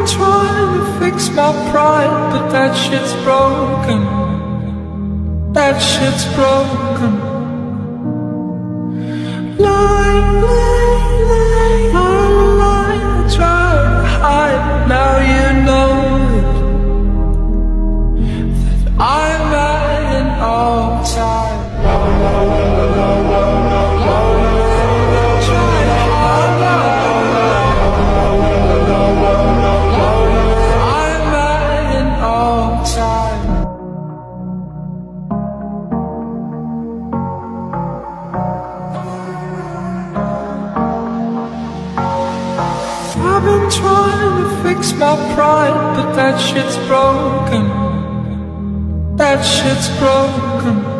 been trying to fix my pride, but that shit's broken. That shit's broken. Lying, I try to hide. Now you know that I'm at an all-time. I've been trying to fix my pride, but that shit's broken. That shit's broken.